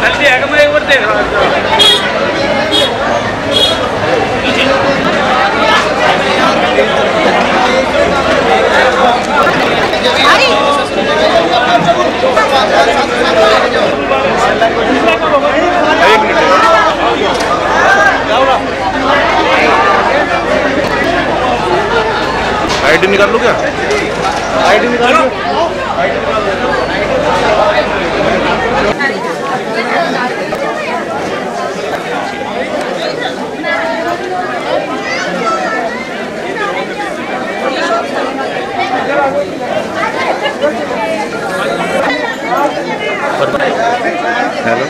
ಅಲ್ಲಿ ಅಗಮೈ ಕೊಡ್ತೇವೆ आईडी निकाल लो क्या? आईडी निकाल लो। हेलो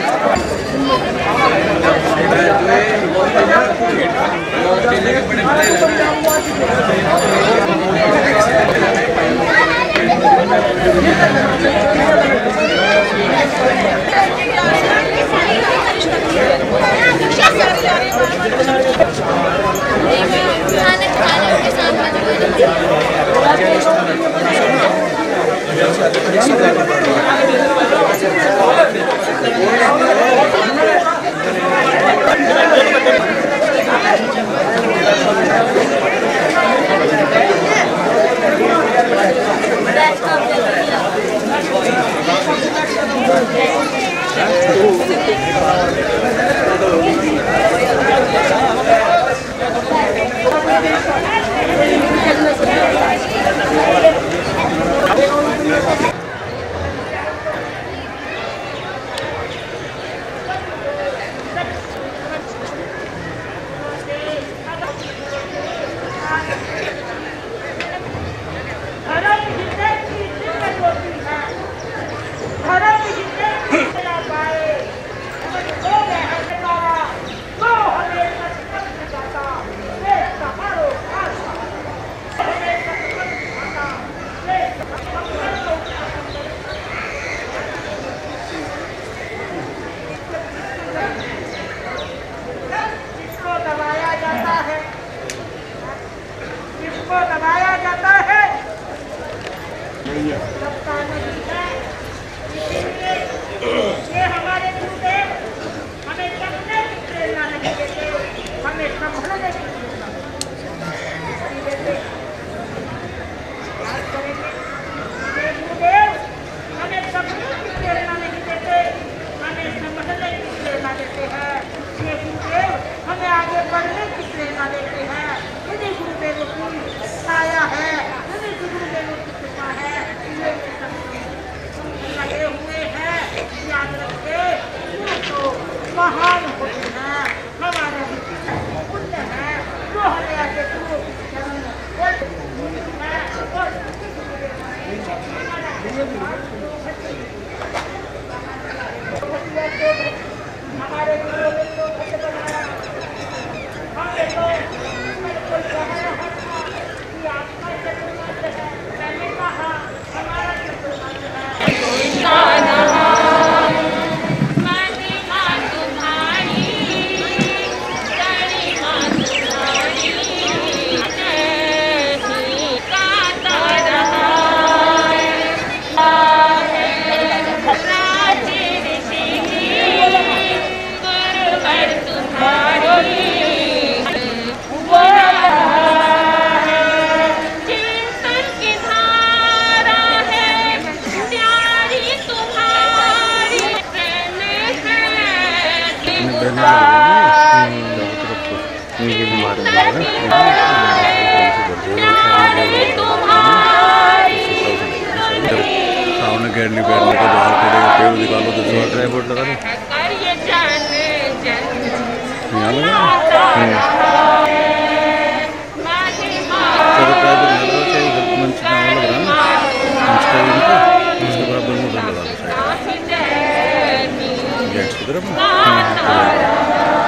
सामने गेट नहीं बैठने के बाहर खड़े पेड़ निकालो तो ड्राइवर लगा दो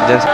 जैसे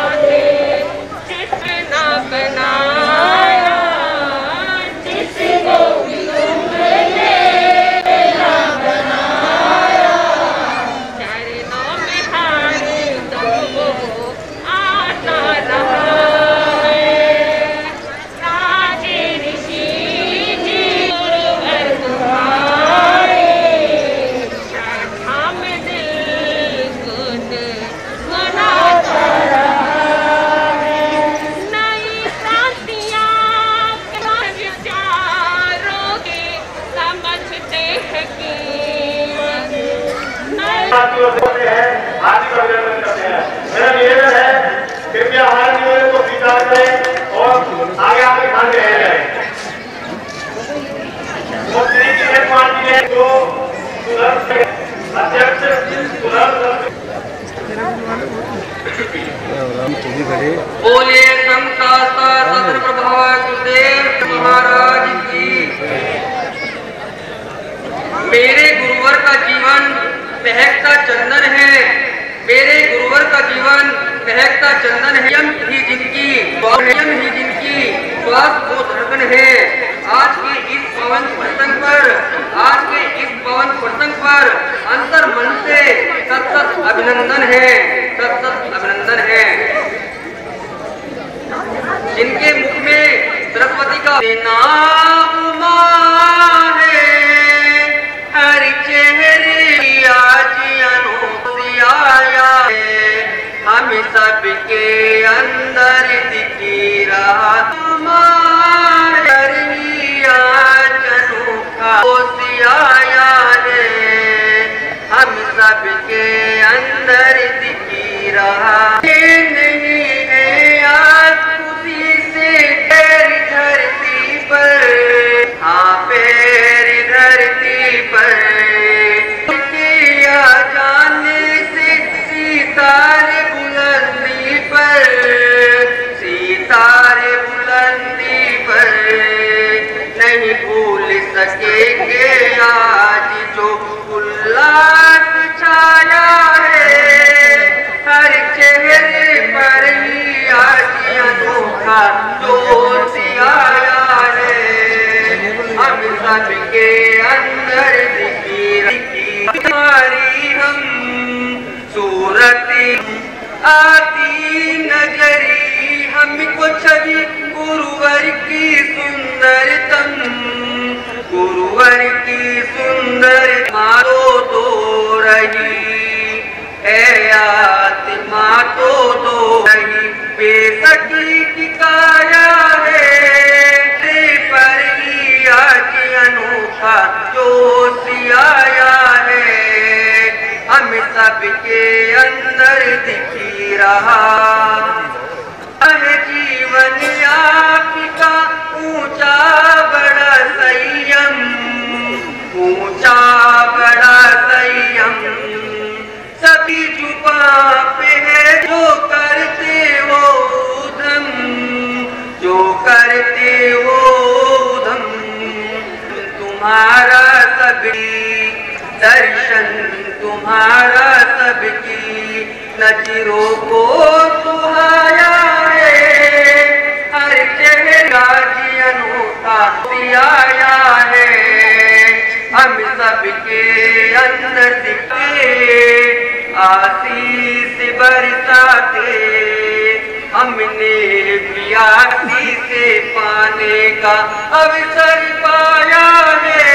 होते हैं, हार्दिक अभिनंदन करते हैं। मेरा निवेदन है, कृपया हमारे निवेदन को स्वीकार करें और आगे आगे खाते रह जाए। तो श्री किशन कुमार जी ने जो अध्यक्ष बोलिए संतास्ता सत्र प्रभाव गुरुदेव महाराज की। मेरे गुरुवर का जीवन महकता चंदन है, मेरे गुरुवर का जीवन महकता चंदन है। यम ही जिनकी श्वास को धड़कन है। आज के इस पवन प्रसंग पर अंतर मन से सत अभिनंदन है, सत अभिनंदन है। जिनके मुख में सरस्वती का नाम है, हर चेहरे आज अनूठी आया है, हम सबके अंदर दिखी रहा आया है, हम सबके अंदर दिखी रहा नहीं है। आज खुशी से पैर धरती पर, हाँ पैर धरती पर किया जाने से सितारे बुलंदी पर, सितारे बुलंदी पर नहीं भूल सकेंगे आज जो उल्लास छाया है। हर चेहरे पर ही आज अनोखा जोश आया है, हम सबके अंदर दिखी हमारी हम सूरती आती नजरी, हमको छवि गुरुवर की सुंदरतम, गुरुवर की सुंदर मारो दो रही है, आत्मा तो दो रही बेसकी की काया है, पर ही आज अनोखा जोश आया है, हम सबके अंदर दिखी रहा है। जीवन आपका ऊंचा बड़ा संयम, ऊंचा बड़ा संयम, सभी जुबां पे है जो करते वो उधम, जो करते वो उधम। तुम्हारा सभी दर्शन, तुम्हारा सबकी नजरों को सुहाया है, हर चेहरा जी अनोखा आया है, हम सबके अंदर दिखे आशीष बरसाते, हमने भी आशीष से पाने का अवसर पाया है,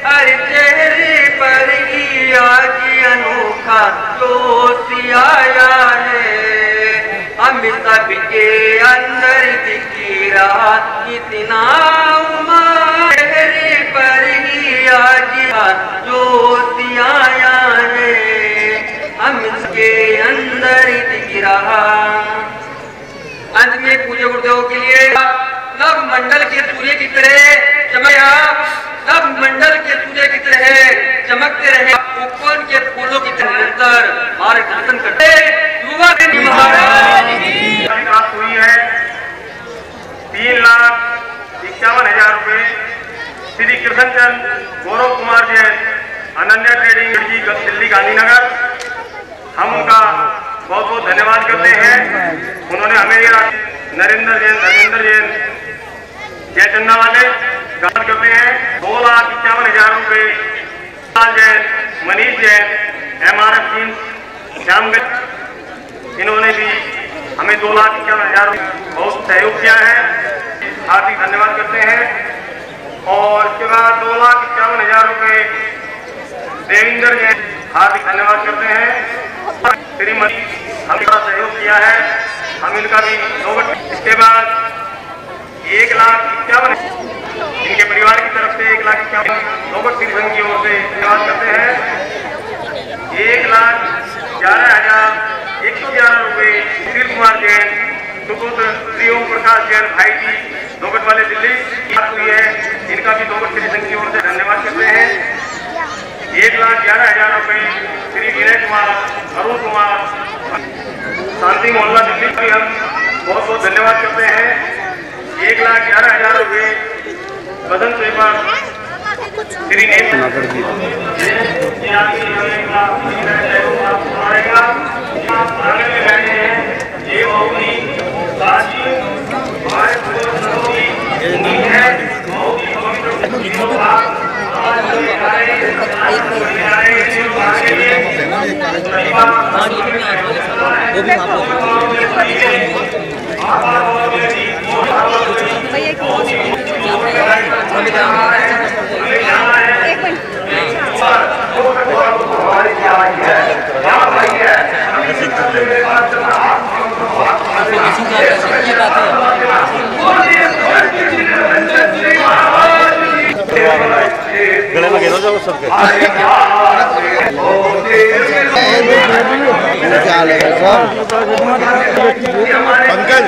हर चेहरे पर ही आज अनोखा जोश आया है, हम सबके अंदर दिखी रहा कितना उमंग, चेहरे पर ही आज जोश आया है, हम सबके अंदर दिख रहा। अंत में पूज्य गुरुदेव के लिए नव मंडल के सूर्य की तरह चमक, नव मंडल के सूर्य की तरह चमकते रहे, उपवन के फूलों की तरह निरंतर मार्गदर्शन करते युवा महाराज की प्राप्त हुई है। 3,51,000 रुपए श्री कृष्णचंद गौरव कुमार जैन, अनन्या ट्रेडिंग, दिल्ली गांधीनगर। हम उनका बहुत बहुत धन्यवाद करते हैं। उन्होंने हमें नरेंद्र जैन, धर्मेंद्र जैन, जयचंदा वाले दान करते हैं 2,51,000 रुपए। जैन, मनीष जैन, MRF टीम श्यामगंज, इन्होंने भी हमें 2,51,000 रुपए बहुत सहयोग किया है, हार्दिक धन्यवाद करते हैं। और इसके बाद 2,51,000 रुपए देवेंद्र जैन, हार्दिक धन्यवाद करते हैं। श्रीमती हमने सहयोग किया है, हम इनका भी नौगढ़। इसके बाद 1,51,000 इनके परिवार की तरफ से 1,51,000 नौगढ़ श्री संघ की ओर से धन्यवाद करते हैं। 1,11,111 रुपये सुशील कुमार जैन, सुपुत्र श्री ओम प्रकाश जैन भाई जी दोगट वाले दिल्ली बात हुई है, इनका भी दोगट श्री संघ की ओर से धन्यवाद करते हैं। 1,11,000 रुपये श्री विनय कुमार, अरुण कुमार शांति मोहल्ला दिल्ली भी हम बहुत बहुत धन्यवाद करते हैं। 1,11,000 रुपये बदन सेवक श्री गले लगे ना जाओ सबके पंकज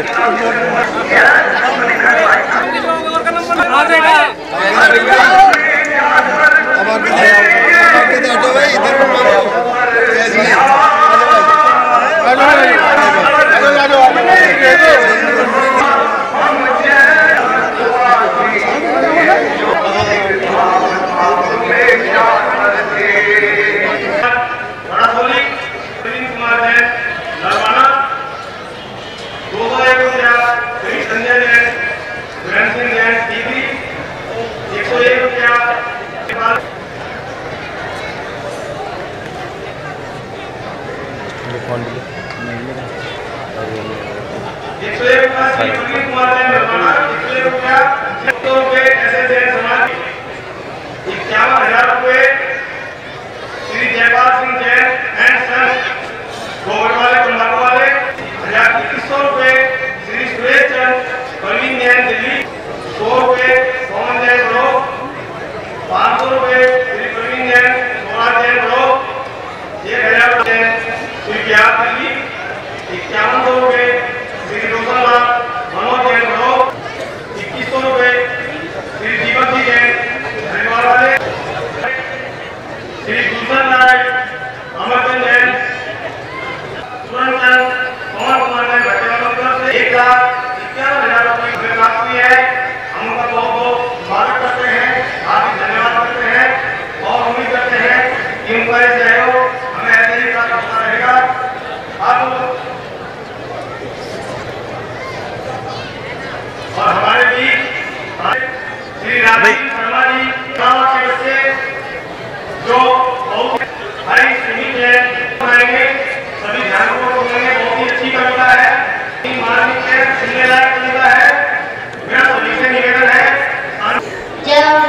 जब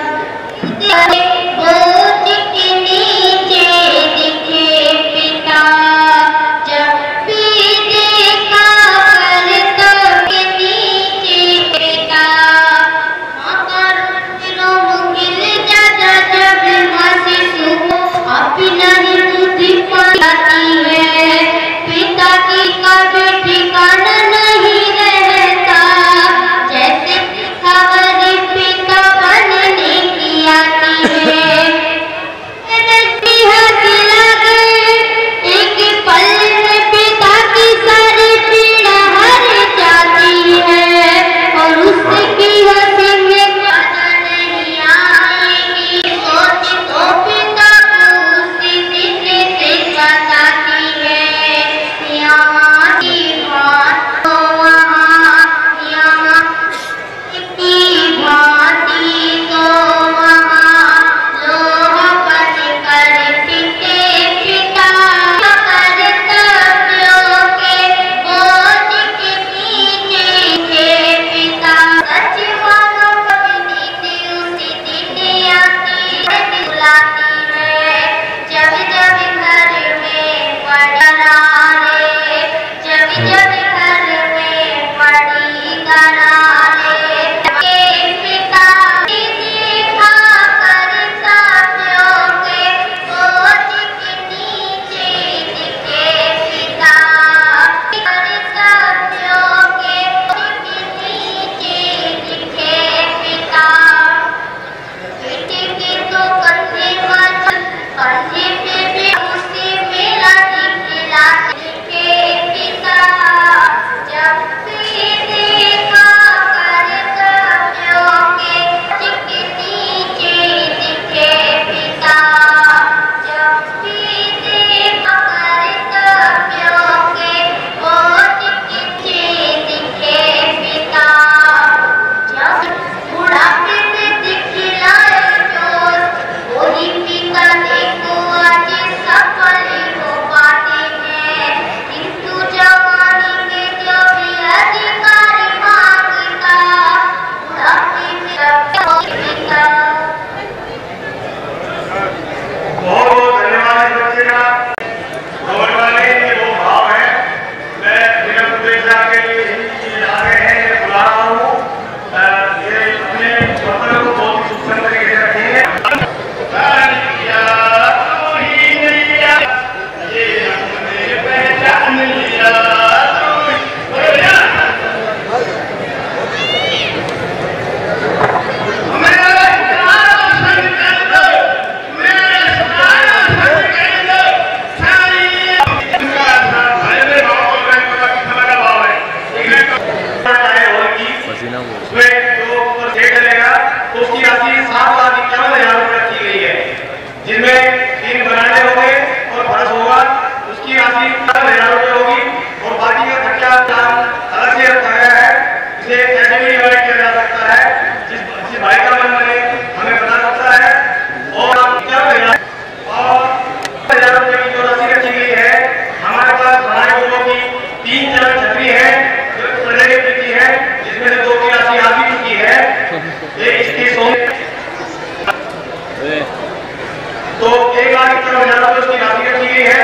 तो 1,51,000 उसकी राशि रखी गई है,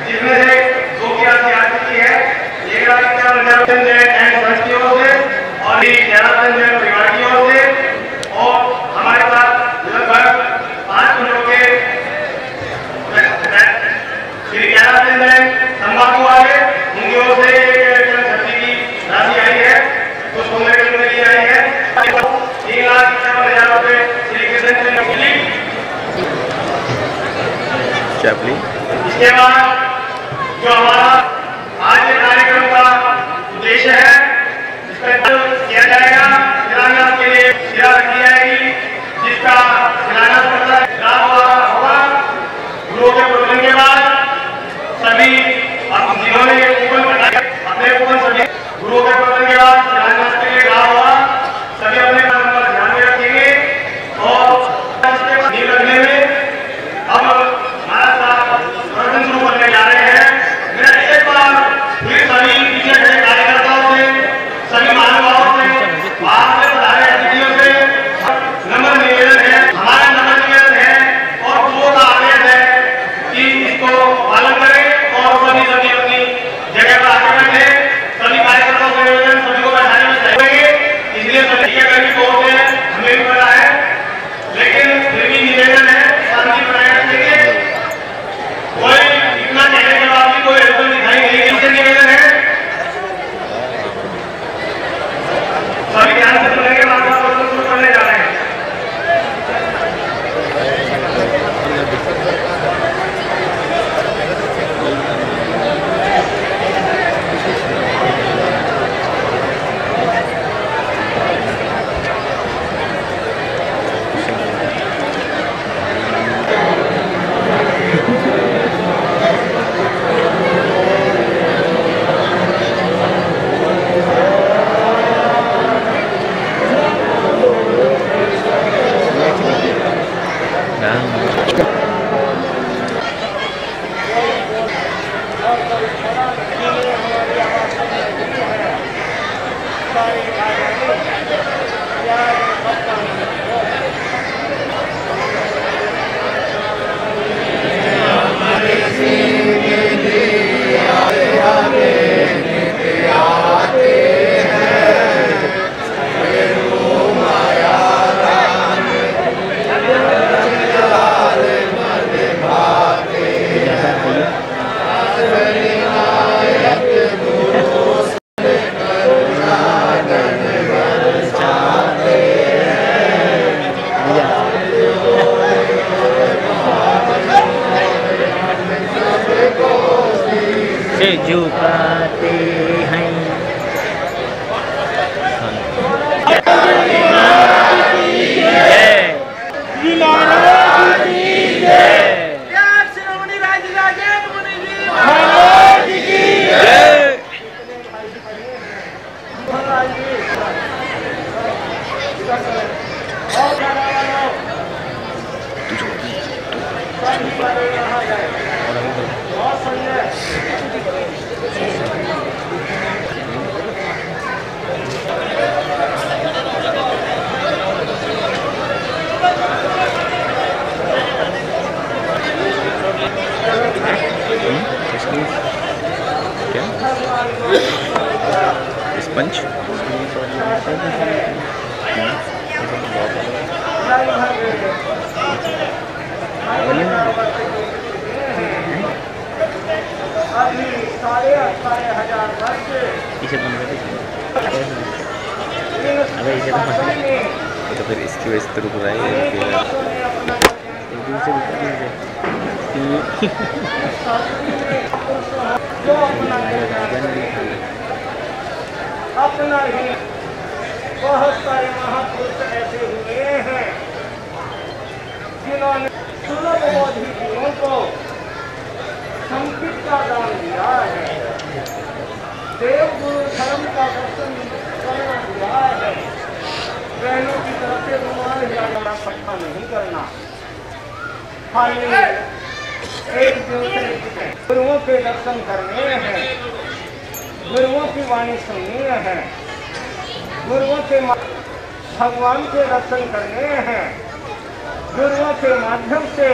जिसमें से 2 की राशि आ चुकी है। 1,51,000 की ओर से और 11,000 परिवार की ओर से, और हमारे पास लगभग 5 मिनटों के श्री 11,000 तंबाकू वाले उनकी ओर से 1,60,000 की राशि आई है, तो सोने के लिए आई है 3,51,000 रुपए श्री कृष्ण चंद्र। इसके बाद जो हमारा आज के कार्यक्रम का उद्देश्य है, इसका किया जाएगा शिलान्यास के लिए शिला रखी जाएगी, जिसका शिलान्यास करता होगा। गुरुओं के प्रवचन के बाद सभी जिन्होंने अपने कूपन सभी गुरुओं के प्रवचन के बाद शिलान्यास के लिए कहा होगा, सभी अपने नंबर ध्यान में रखेंगे। और इसके नींव रखने में अब प्रवचन शुरू करने जा रहे हैं। मैं एक बार फिर सभी पीछे खड़े कार्यकर्ताओं से, सभी महानुभावों से, बाहर से पधारे अतिथियों से नम्र निवेदन है, हमारा नम्र निवेदन है और गुरुओं का आदेश है कि इसको पालन करें और सभी अपनी जगह पर आके बैठे। सभी कार्यकर्ताओं से निवेदन, सभी को बैठाने में चाहिए, इसलिए सभी गर्मी बहुत है, हमें भी पता है, लेकिन फिर भी निवेदन है शांति बनाए रखेंगे। कोई इतना कहने के बाद भी कोई हलचल दिखाई नहीं, इससे निवेदन है सभी ध्यान से सुनेंगे। प्रवचन शुरू करने जा रहे हैं। झुकाते हैं पंच इसे बंद कर इसे तो फिर इसकी वजह से रुक रहा है अपना ही बहुत सारे महापुरुष ऐसे हुए हैं जिन्होंने सुलभ बोधि जीवों को संस्कृत का दान दिया है, देव गुरु धर्म का दर्शन करना दिया है। बहनों की तरफ से रुमाल हिलाना पट्टा नहीं करना, खाली एक दूसरे के गुरुओं के दर्शन करने हैं, गुरुओं की वाणी सुननी है, गुरुओं के भगवान के दर्शन करने हैं, गुरुओं के माध्यम से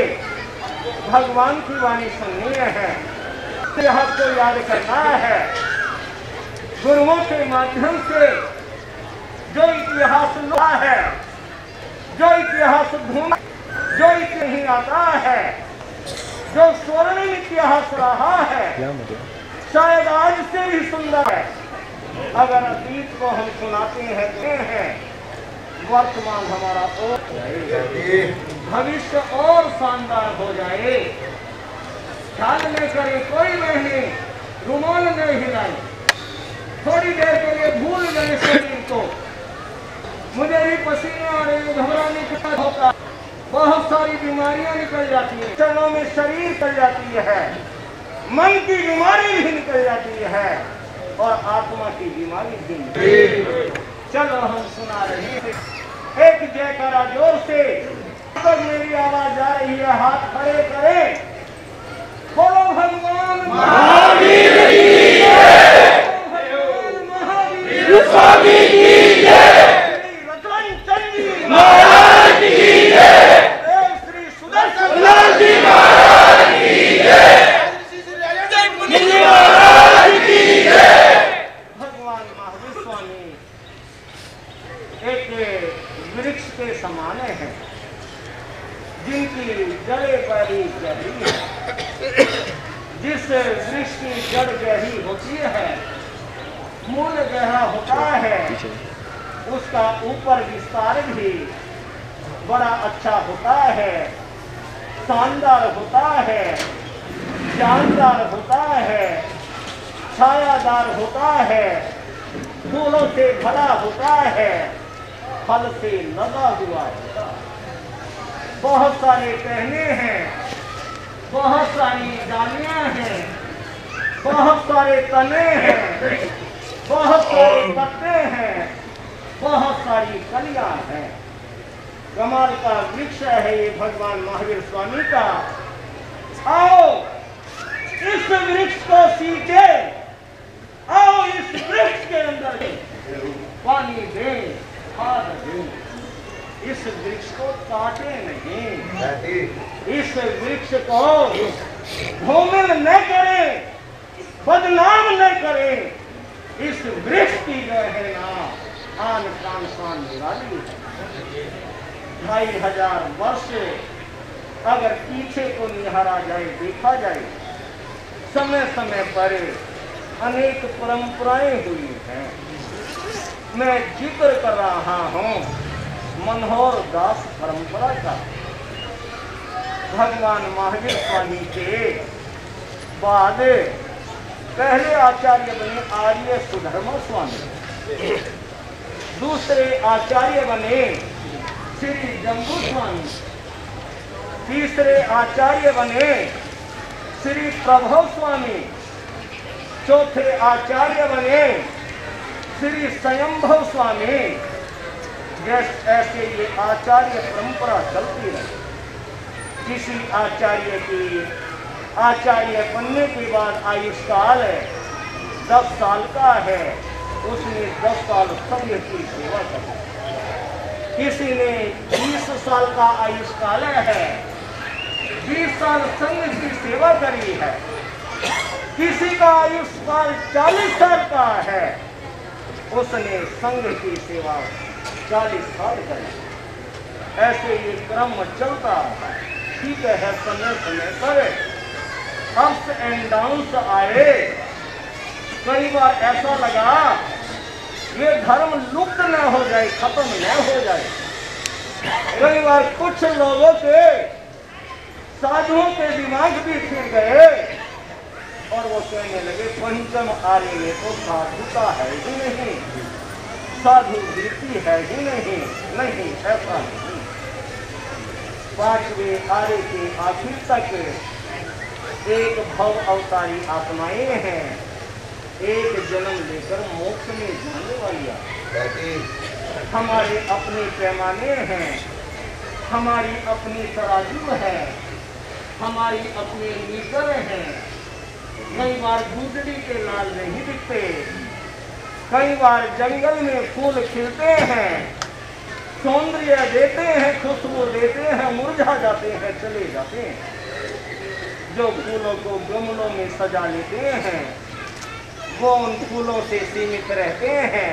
भगवान की वाणी सुननी है, इतिहास को याद करना है। गुरुओं के माध्यम से जो इतिहास हुआ है, जो इतिहास ढूंढ, जो नहीं आता है, जो स्वर्णिम इतिहास रहा है, शायद आज से भी सुंदर है। अगर अतीत को हम सुनाते हैं वर्तमान हमारा और भविष्य और शानदार हो जाए। ख्याल न करे कोई नहीं, रुमाल नहीं हिलाई, थोड़ी देर के लिए भूल गए शरीर को। मुझे भी पसीने आ रहे, घबराने का होता, बहुत सारी बीमारियां निकल जाती है, चरणों में शरीर निकल जाती है, मन की बीमारी भी निकल जाती है और आत्मा की बीमारी भी। चलो हम सुना रहे हैं, एक जयकारा जोर से। अगर मेरी आवाज आ रही है, हाथ खड़े करें, बोलो भगवान महावीर की जय, भगवान महावीर स्वामी की जय, श्री रतन जी महाराज की जय, श्री सुदर्शन जी महाराज की जय, महाराज की जय। भगवान महावीर स्वामी एक वृक्ष के समान है, जिनकी जड़ें बड़ी गहरी है। जिस वृक्ष की जड़ गहरी होती है, मूल गहरा होता है, उसका ऊपर विस्तार भी बड़ा अच्छा होता है, शानदार होता है, जानदार होता है, छायादार होता है, फूलों से भरा होता है, फल से लगा हुआ होता है। बहुत सारे टहने हैं, बहुत सारी डालियां हैं, बहुत सारे तने हैं, बहुत सारे पत्ते हैं, बहुत सारी कलियां हैं। कमाल का वृक्ष है ये भगवान महावीर स्वामी का। आओ इस वृक्ष को सींचे, आओ इस वृक्ष के अंदर पानी दें, खाद दें, इस वृक्ष को काटे नहीं, इस वृक्ष को धूमिल न करें, बदनाम न करें। इस वृक्ष की जो है ना आन प्राण शान निराली है। 2500 वर्ष अगर पीछे को निहारा जाए, देखा जाए, समय समय पर अनेक परंपराएं हुई हैं। मैं जिक्र कर रहा हूँ मनोहर दास परंपरा का। भगवान महावीर स्वामी के बाद पहले आचार्य बने आर्य सुधर्मा स्वामी, दूसरे आचार्य बने श्री जम्बू स्वामी, तीसरे आचार्य बने श्री प्रभव स्वामी, चौथे आचार्य बने श्री स्वयंभव स्वामी। ऐसे ये आचार्य परंपरा चलती रही। किसी आचार्य की आचार्य बनने के बाद आयुष्काल 10 साल का है, उसने 10 साल सभ्य की सेवा की। किसी ने 20 साल का आयुष्काल है, 20 साल संघ की सेवा करी है। किसी का आयुष्काल 40 साल का है, उसने संघ की सेवा 40 साल करी। ऐसे ये क्रम चलता है। ठीक है, समय समय पर अप्स एंड डाउन्स आए। कई बार ऐसा लगा ये धर्म लुप्त न हो जाए, खत्म न हो जाए। कई बार कुछ लोगों के, साधुओं के दिमाग भी फिर गए और वो कहने लगे पंचम आर्य में तो साधुता है ही नहीं, साधु वृत्ति है ही नहीं। नहीं, ऐसा नहीं। 5वें आर्य के आखिर तक एक भव अवतारी आत्माएं हैं, एक जन्म लेकर मोक्ष में जाने वाली। हमारे अपने पैमाने हैं, हमारी अपनी तराजू है, हमारी अपनी मीटर हैं। कई बार गुदड़ी के लाल नहीं दिखते, कई बार जंगल में फूल खिलते हैं, सौंदर्य देते हैं, खुशबू देते हैं, मुरझा जाते हैं, चले जाते हैं। जो फूलों को गमलों में सजा लेते हैं वो उन फूलों से सीमित रहते हैं,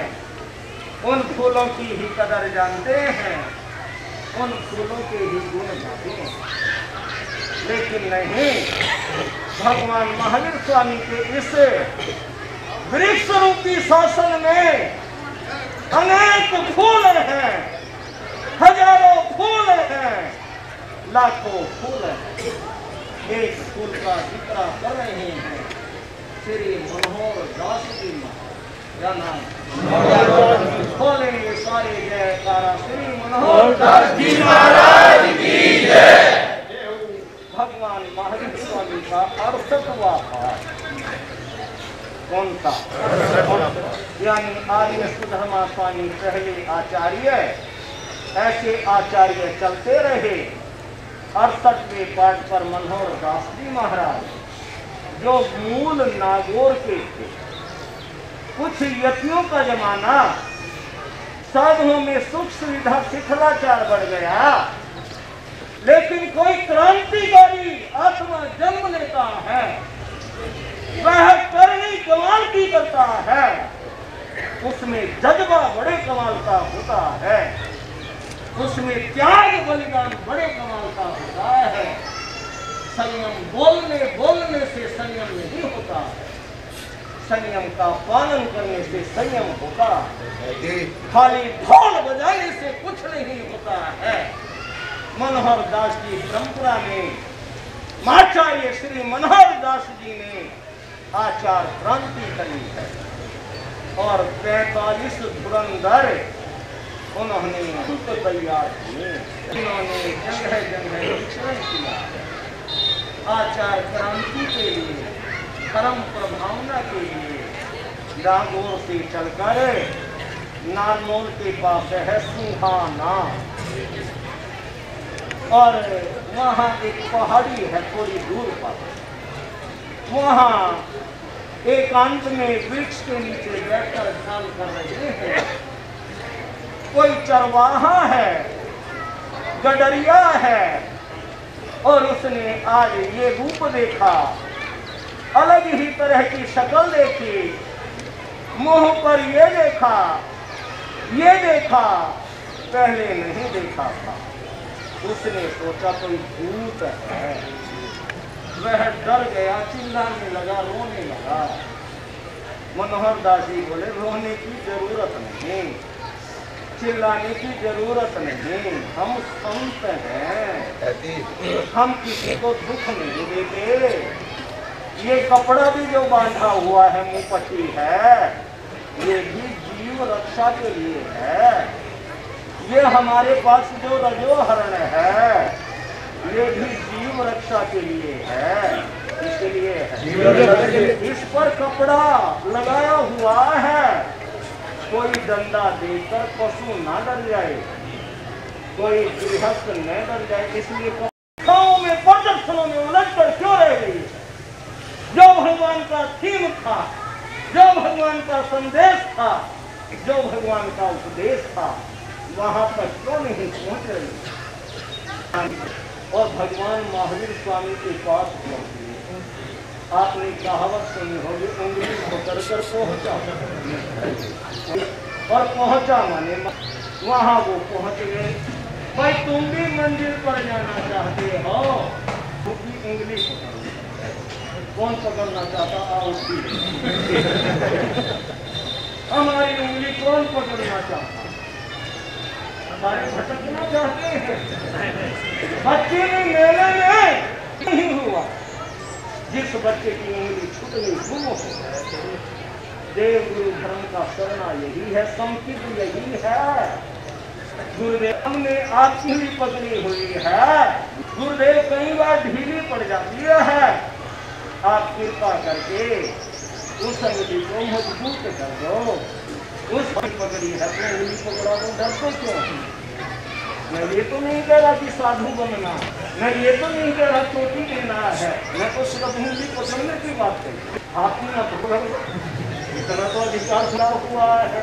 उन फूलों की ही कदर जानते हैं, उन फूलों के ही गुण गाते हैं। लेकिन नहीं, भगवान महावीर स्वामी के इस वृक्ष रूपी शासन में अनेक फूल हैं, हजारों फूल हैं, लाखों फूल हैं। एक फूल का जिक्र कर रहे हैं श्री मनोहर दास जी क्या नाम खोलेंगे सारे जयकारा श्री मनोहर दास जी महाराज की जय। भगवान महावीर स्वामी का 68वां पाठ कौन सा? यानी आर्य सुधर्मा स्वामी पहले आचार्य, ऐसे आचार्य चलते रहे। 68वें पाठ पर मनोहर दास जी महाराज जो मूल नागौर के थे, कुछ यतियों का जमाना, साधुओं में सुख सुविधा शिथिलाचार बढ़ गया, लेकिन कोई क्रांतिकारी आत्मा जन्म लेता है, वह करनी कमाल की करता है, उसमें जज्बा बड़े कमाल का होता है, उसमें त्याग बलिदान बड़े कमाल का होता है। संयम बोलने से संयम नहीं होता, संयम का पालन करने से संयम होता है, खाली ढोल बजाने से कुछ नहीं होता है। मनोहर दास की परंपरा में आचार्य श्री मनोहर दास जी ने आचार क्रांति करी है और 45 धुरंधर उन्होंने तैयार किए, उन्होंने जगह जगह विचरण किया आचार क्रांति के लिए, धर्म प्रभावना के लिए। नागौर से चलकर नारनौल के पास है सिंहाना और वहाँ एक पहाड़ी है थोड़ी दूर पर, वहाँ एकांत में वृक्ष के नीचे बैठकर ध्यान कर रहे हैं। कोई चरवाहा है, गडरिया है, और उसने आज ये रूप देखा, अलग ही तरह की शक्ल देखी, मुंह पर ये देखा, पहले नहीं देखा था। उसने सोचा कोई भूत है, वह डर गया, चिल्लाने लगा, रोने लगा। मनोहर दास जी बोले रोने की जरूरत नहीं, चिल्लाने की जरूरत नहीं, हम संत हैं, हम किसी को दुख नहीं देते। ये कपड़ा भी जो बांधा हुआ है, मुंहपट्टी है, ये भी जीव रक्षा के लिए है। ये हमारे पास जो रजोहरण है, ये भी जीव रक्षा के लिए है, इसलिए है। इस पर कपड़ा लगाया हुआ है, कोई डंडा देकर पशु ना डर जाए, कोई गृहस्थ न डर जाए, इसलिए गाँव में प्रदर्शनों में उलझ कर क्यों रह गई? जो भगवान का थीम था, जो भगवान का संदेश था, जो भगवान का उपदेश था, वहां तक क्यों नहीं पहुंच रही? और भगवान महावीर स्वामी के पास पहुंचे। आपने कहावत सुनी होगी, उंगली पकड़ कर पहुंचा, और पहुंचा माने वहां वो पहुंच गए। भाई तुम भी मंदिर पर जाना चाहते हो, उनकी उंगली पकड़ो। कौन पकड़ना चाहता? आओ हमारी उंगली कौन पकड़ना चाहता? हमारे भटकना चाहते हैं। बच्चे ने मेले में नहीं हुआ, जिस बच्चे की उंगली छूट गई गुम हो गया। देव गुरु धर्म का करना यही है, संकीर्ण यही है। गुरुदेव हमने आपकी भी पकड़ी हुई है, गुरुदेव कई बार ढीली पड़ जाती है, आप कृपा करके उस अंगुली को मजबूत कर दो। उस पकड़ी है तो उंगली पकड़ा दो, डरते क्यों? मैं ये तो नहीं कह रहा कि साधु बनना, मैं ये तो नहीं कह रहा चोटी लेना है, मैं तो सिर्फ उंगली पकड़ने की बात कही। आपने ना पकड़ो, इतना तो अधिकार खुला हुआ है,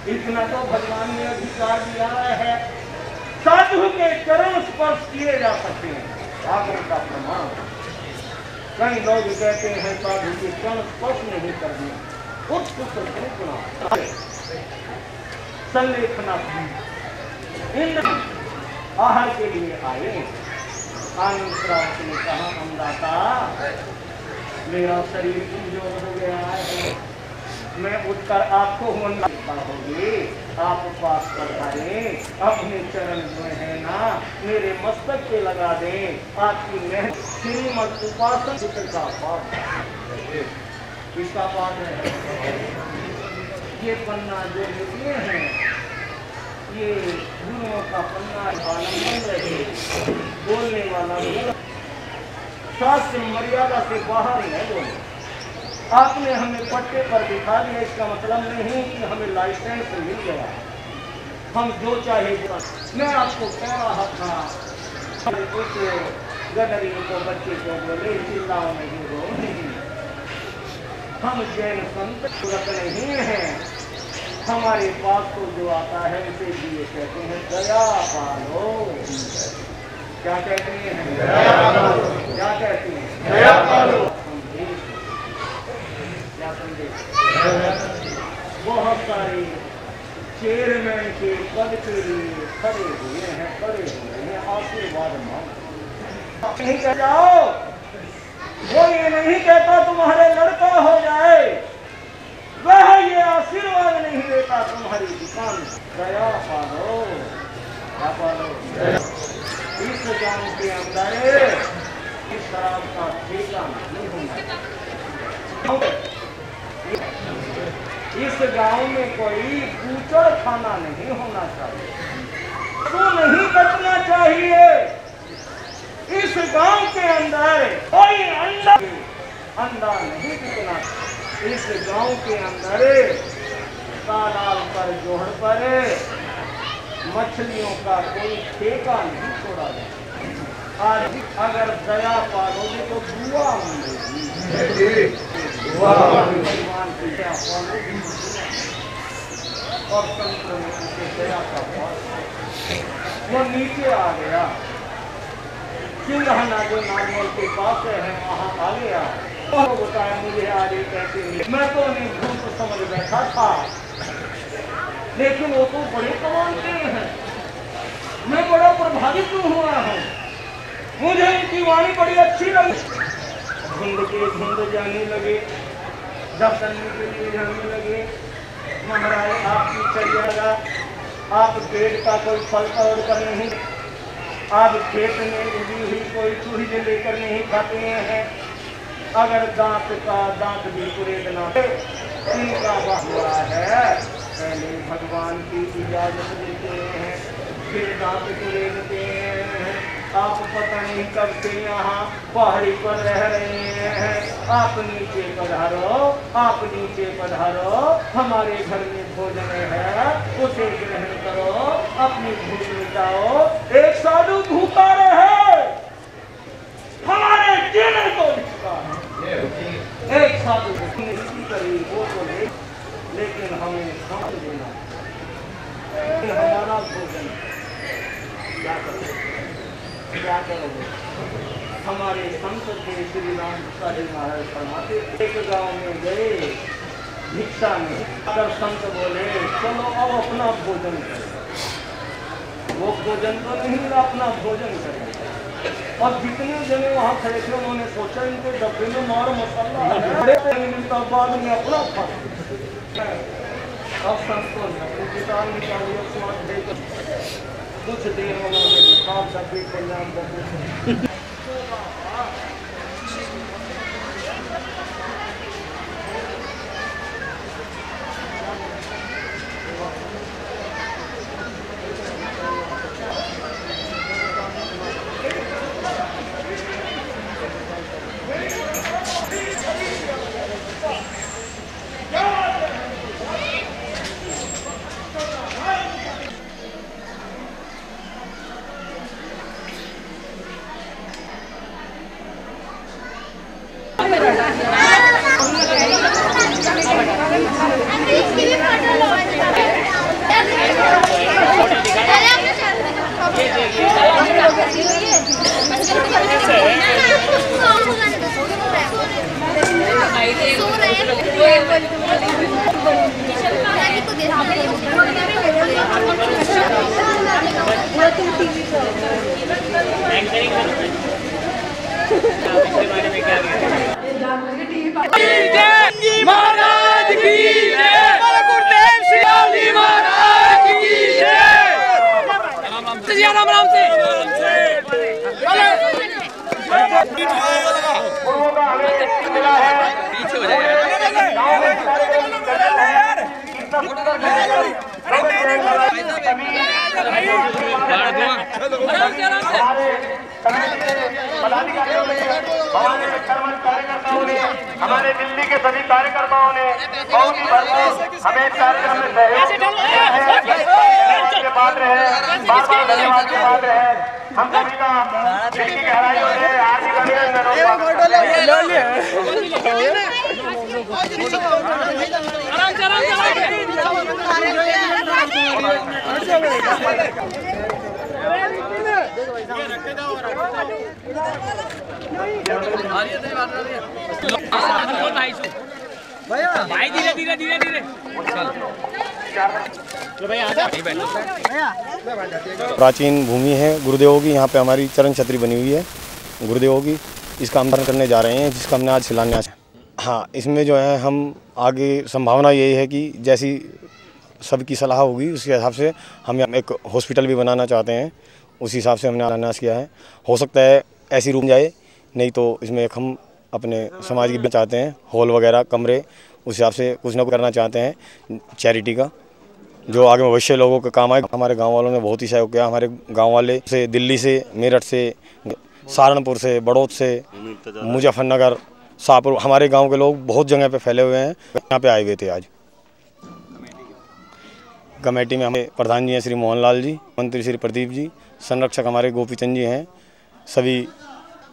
इतना तो भगवान ने अधिकार दिया है। साधु के चरण स्पर्श किए जा सकते हैं, आगे का प्रमाण। कई लोग कहते हैं साधु के चरण स्पर्श नहीं करना, संलेखना इंद्र आहार के लिए आए। आनंद श्रावक ने कहा, अमृता मेरा शरीर कमजोर हो गया है, मैं उठकर आपको वंदना होगी, आप उपवास कर पाए, अपने चरण में है ना मेरे मस्तक पे लगा दें, आपकी मेहनत श्रीमद उपासन सूत्र का पाठ। किसका पाठ है? ये पन्ना जो लिखे हैं ये गुरुओं का पन्ना, आलम्बन रहे, बोलने वाला शास्त्र मर्यादा से बाहर नहीं बोले। आपने हमें पट्टे पर दिखा दिया, इसका मतलब नहीं कि हमें लाइसेंस मिल गया, हम जो चाहे। मैं आपको कह रहा था उस गदरी को, बच्चे को बोले चिल्लाओ नहीं, रो नहीं, हम जैन संत तुरंत नहीं हैं, हमारे पास तो जो आता है उसे दिए कहते हैं दया पालो। क्या कहते हैं? क्या कहते हैं? दया पालो। बहुत सारे चेयरमैन के पद के लिए खड़े हुए हैं, आशीर्वाद मांगो। नहीं कह जाओ, वो ये नहीं कहता तुम्हारे लड़का हो जाए, वह ये आशीर्वाद नहीं देता तुम्हारी दुकान दया पालो। क्या पालो? इस गांव के अंदर इस शराब का ठेका नहीं होना, इस गांव में कोई कूचड़ खाना नहीं होना चाहिए, तो नहीं बचना चाहिए। इस गांव के अंदर कोई अंडा नहीं बिकना। इस गांव के अंदर तालाब पर, जोहड़ पर मछलियों का कोई ठेका नहीं छोड़ा जाए। आज अगर दया पालोगे तो दुआ मिलेगी, भगवान की दया पालोगी और तंत्र में उसे दया का पास। वो नीचे आ गया, सिंघाना जो नागमल के पास है वहाँ आ गया, तो बताया मुझे आज कहते हैं, मैं तो नहीं भूल समझ बैठा था, लेकिन वो तो बड़े कमाल के हैं, मैं बड़ा प्रभावित हुआ हूँ, मुझे इनकी वाणी बड़ी अच्छी लगी। धुंध के धुंध जाने लगे, दर्शन के लिए जाने लगे। महाराज आपकी चलिएगा, आप पेड़ का कोई फल तोड़ कर नहीं, आप खेत में उगी हुई कोई चूड़ी लेकर नहीं खाते हैं, अगर दांत भी कुरेदना इनका हुआ है, पहले भगवान की इजाजत देते हैं, फिर दांत कुरेदते हैं। आप पता नहीं कब से यहाँ पहाड़ी पर रह रहे हैं, आप नीचे पधारो, आप नीचे पधारो, हमारे घर में भोजन है उसे ग्रहण करो, अपनी भूख मिटाओ। एक साधु भूखा रहे, हमारे जीने को दिखता है। एक साधु नहीं करी वो तो नहीं, लेकिन हमें समझ देना हमारा भोजन क्या करो, क्या करोगे। हमारे संत थे श्री राम जी महाराज फरमाते, एक गांव में गए भिक्षा में, अगर संत बोले चलो अब अपना भोजन करें, वो भोजन तो नहीं, अपना भोजन करें। अब जितने जने वहाँ खड़े थे उन्होंने सोचा इनके डब्बे में मार मसाला है, बाद में अपना खा। अब संतों ने अपनी किताब निकाली, स्वाद देकर कुछ देर उन्होंने साफ डब्बे को नाम बदले। महाराज की जय, गुरुदेव सियाली महाराज की जय। राम राम से पीछे हो जाएगा। हमारे दिल्ली के सभी कार्यकर्ताओं ने बहुत ही भरपूर हमें इस कार्यक्रम में सहयोग किया है। के पात्र है, बार बार धन्यवाद के पात्र है। हम सभी का दिल की गहराइयों से हार्दिक अभिनंदन। भाई धीरे धीरे धीरे धीरे प्राचीन भूमि है गुरुदेवों की। यहाँ पे हमारी चरण छतरी बनी हुई है गुरुदेवों की। इसका हम करने जा रहे हैं, जिसका हमने आज शिलान्यास। हाँ, इसमें जो है हम आगे संभावना यही है कि जैसी सबकी सलाह होगी उसके हिसाब से हम एक हॉस्पिटल भी बनाना चाहते हैं। उस हिसाब से हमने शिलान्यास किया है। हो सकता है ऐसी रूम जाए, नहीं तो इसमें एक हम अपने समाज की चाहते हैं हॉल वगैरह कमरे, उस हिसाब से कुछ ना कुछ करना चाहते हैं चैरिटी का, जो आगे भविष्य लोगों का काम आए। हमारे गांव वालों ने बहुत ही सहयोग किया। हमारे गांव वाले से दिल्ली से, मेरठ से, सहारनपुर से, बड़ौद से, मुजफ्फरनगर, शाहपुर, हमारे गांव के लोग बहुत जगह पे फैले हुए हैं। यहाँ पे आए हुए थे आज। कमेटी में हमें प्रधान जी हैं श्री मोहनलाल जी, मंत्री श्री प्रदीप जी, संरक्षक हमारे गोपीचंद जी हैं। सभी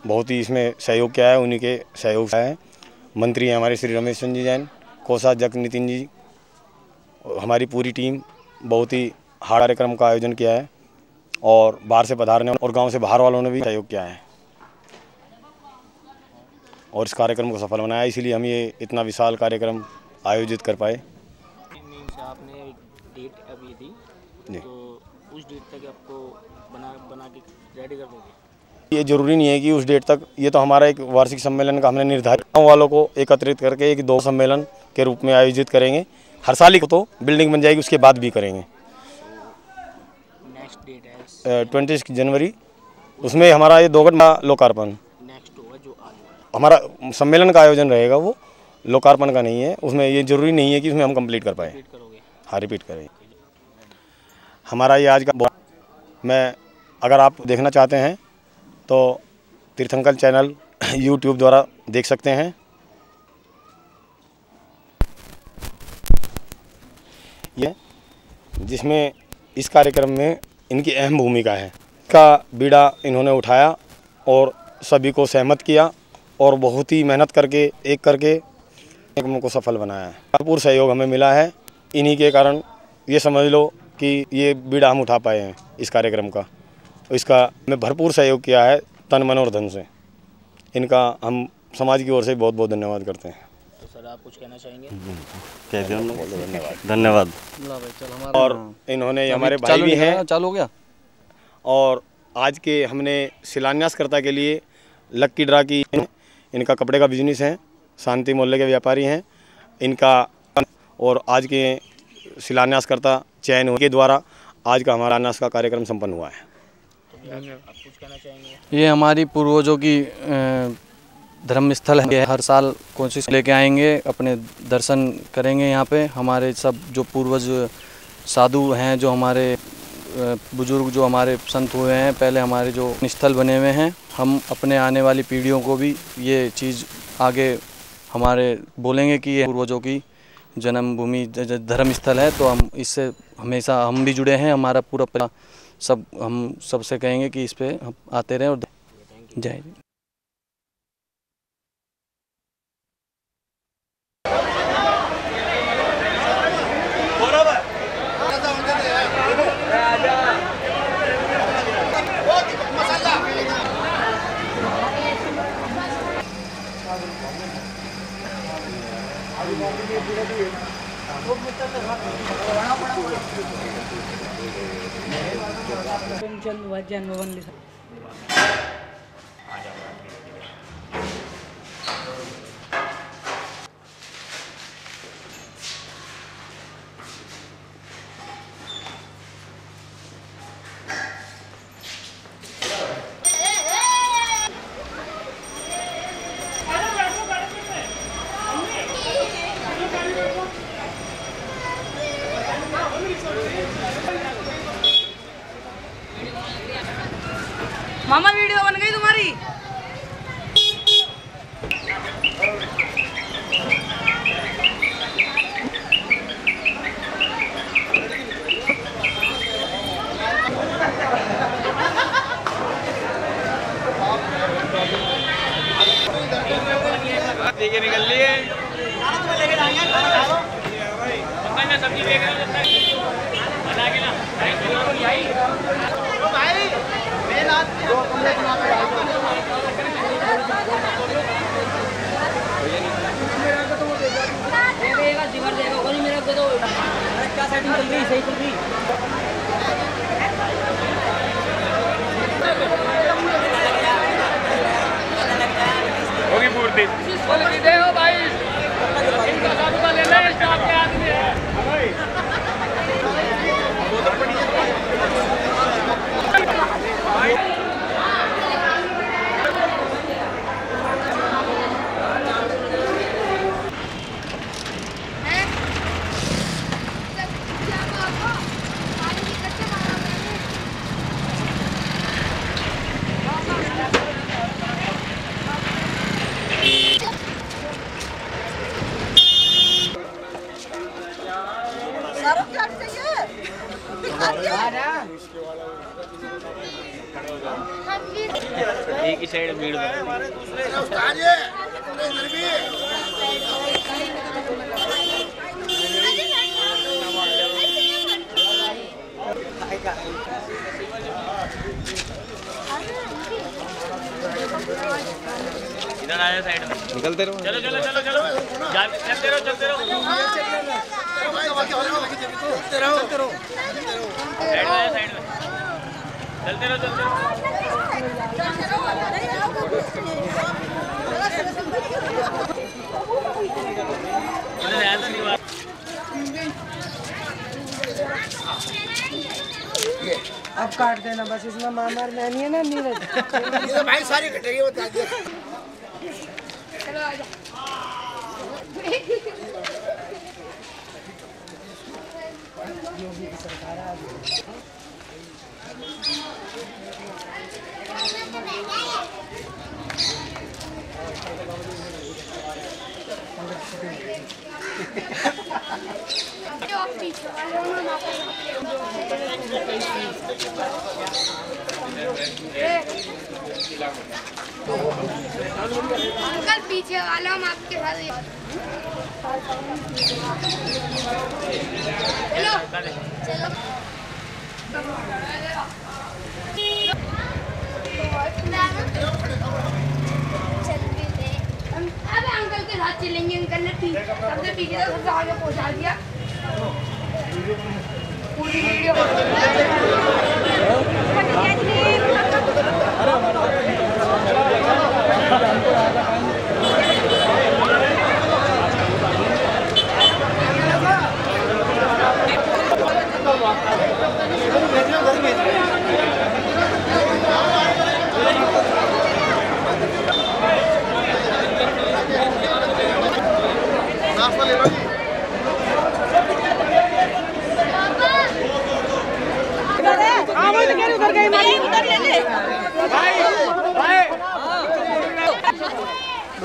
बहुत ही इसमें सहयोग किया है, उन्हीं के सहयोग से है। मंत्री हैं हमारे श्री रमेश चंद्र जी जैन, कोषाध्यक्ष नितिन जी, हमारी पूरी टीम बहुत ही हार्ड कार्यक्रम का आयोजन किया है। और बाहर से पधारने और गांव से बाहर वालों ने भी सहयोग किया है और इस कार्यक्रम को सफल बनाया। इसीलिए हम ये इतना विशाल कार्यक्रम आयोजित कर पाए। आपने डेट अभी दी, तो उस डेट तक आपको बना के रेडी कर दोगे? ये जरूरी नहीं है कि उस डेट तक, ये तो हमारा एक वार्षिक सम्मेलन का हमने निर्धारित गाँव वालों को एकत्रित करके एक 2 सम्मेलन के रूप में आयोजित करेंगे। हर साल ही तो बिल्डिंग बन जाएगी, उसके बाद भी करेंगे। नेक्स्ट डेट है 26 जनवरी, उसमें हमारा ये 2 घंटा लोकार्पण नेक्स्ट होगा जो हमारा सम्मेलन का आयोजन रहेगा, वो लोकार्पण का नहीं है। उसमें ये जरूरी नहीं है कि उसमें हम कंप्लीट कर पाए। हाँ, रिपीट करेंगे। हमारा ये आज का मैं अगर आप देखना चाहते हैं तो तीर्थंकर चैनल YouTube द्वारा देख सकते हैं। ये जिसमें इस कार्यक्रम में इनकी अहम भूमिका है। का बीड़ा इन्होंने उठाया और सभी को सहमत किया और बहुत ही मेहनत करके एक कार्यक्रम को सफल बनाया है। भरपूर सहयोग हमें मिला है। इन्हीं के कारण ये समझ लो कि ये बीड़ा हम उठा पाए हैं इस कार्यक्रम का। इसका हमें भरपूर सहयोग किया है तन मन और धन से। इनका हम समाज की ओर से बहुत बहुत धन्यवाद करते हैं। तो सर आप कुछ कहना चाहेंगे? धन्यवाद। और इन्होंने हमारे भाई भी हैं, चालू हो गया। और आज के हमने शिलान्यासकर्ता के लिए लक्की ड्रा की। इनका कपड़े का बिजनेस है, शांति मोहल्ले के व्यापारी हैं इनका। और आज के शिलान्यासकर्ता चयन के द्वारा आज का हमारा शिलान्यास का कार्यक्रम संपन्न हुआ है। आप कुछ कहना चाहेंगे? ये हमारी पूर्वजों की धर्म स्थल है। हर साल कोशिश लेके आएंगे, अपने दर्शन करेंगे यहाँ पे। हमारे सब जो पूर्वज साधु हैं, जो हमारे बुजुर्ग, जो हमारे संत हुए हैं पहले, हमारे जो स्थल बने हुए हैं, हम अपने आने वाली पीढ़ियों को भी ये चीज़ आगे हमारे बोलेंगे कि ये पूर्वजों की जन्मभूमि धर्म स्थल है। तो हम इससे हमेशा हम भी जुड़े हैं। हमारा पूरा सब हम सबसे कहेंगे कि इस पे हम आते रहें। और जय। मामा वीडियो बन गई तुम्हारी। देखिए निकल लिए लेके जाएंगे सब्जी देख रहे हो बना के ना भाई मेन मेरा को तो क्या सेटिंग चल रही सही चल रही। होगी पूर्ति दे हो भाई इनका साथ ले ले स्टाफ के आदमी है। एक ही साइड भीड़ इधर आया साइड में निकलते रहो चलो चलो चलो चलो चलते रहो चलते रहो साइड में चलते रहो चलते अब काट देना बस इसमें मामार नहीं है ना नीरज ये तो भाई सारी कटेगी बता दिया। चलो आ जा योगी की सरकार आ गई। अंकल पीछे वाला हम आपके साथ चलो चलो अब अंकल के साथ चलेंगे। अंकल ने सबसे पीछे तक सबसे आगे पहुंचा दिया। पूरी वीडियो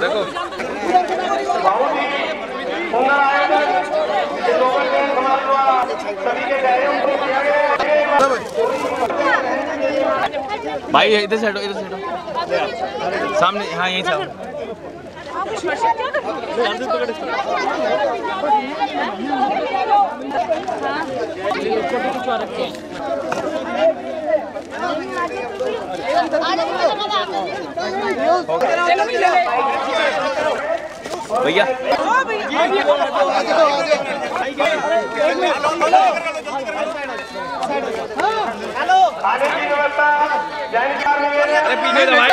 देखो भाई इधर से हटो सामने। हाँ यहीं से भैया आने की व्यवस्था अरे पीछे तो भाई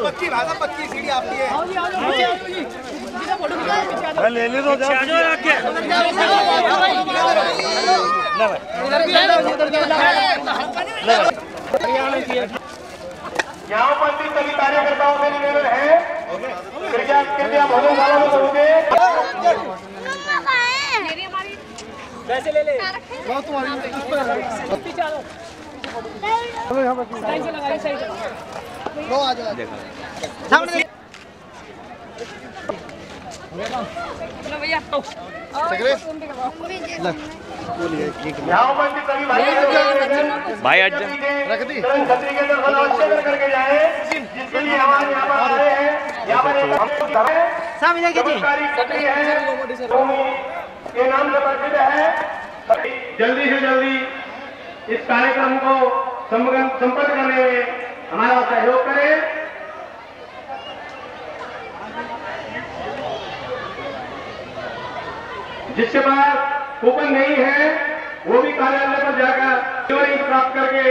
पक्की भाषा पक्की सीढ़ी आपकी है। ले ले तो यहाँ उपस्थित सभी कार्यकर्ताओं से निवेदन है कृपया भोजन वालों को करोगे वैसे ले ले यहाँ उपस्थित सभी भाई रख दी छतरी के अंदर अवश्य करके जाए, जिसके लिए हमारे यहाँ पर आए हैं। यहाँ पर एक चमत्कारी छतरी है के नाम से प्रसिद्ध है। जल्दी से जल्दी इस कार्यक्रम को संपन्न करने में हमारा सहयोग करें। जिसके पास कूपन नहीं है वो भी कार्यालय पर जाकर प्राप्त करके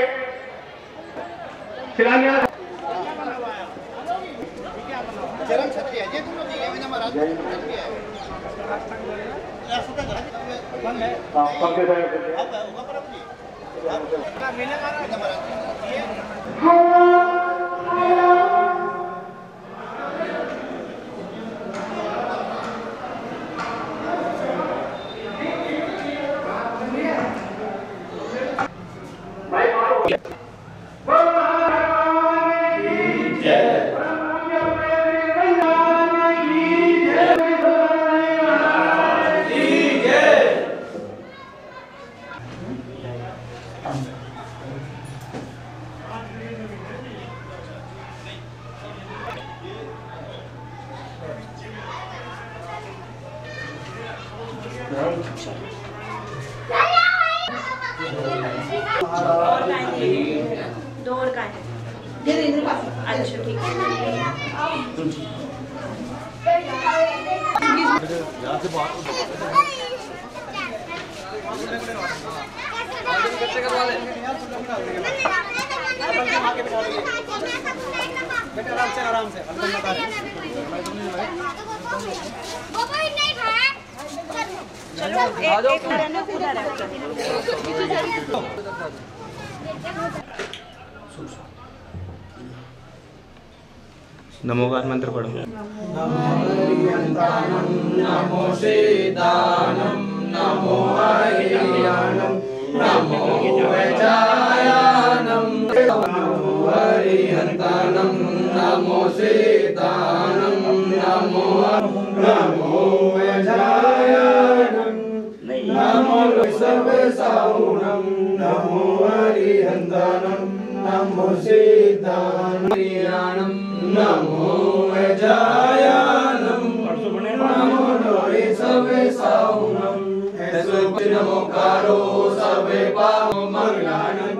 शिलान्यास। दौड़ का है अच्छा ठीक है। आराम से नमोकार मंत्र पढ़ो। नमो सीतानम नमो हरियाणम नमो वैजायानम नमो हरिहंतानम नमो सीतानम नमो नमो वैजायानम नमो सर्वसाहुनम नमो हरिहंतानम नमो सीतानम नमो वैजायानम नमो लोरे सवे साहुनम नमो कारो सवे पाव मंगलानम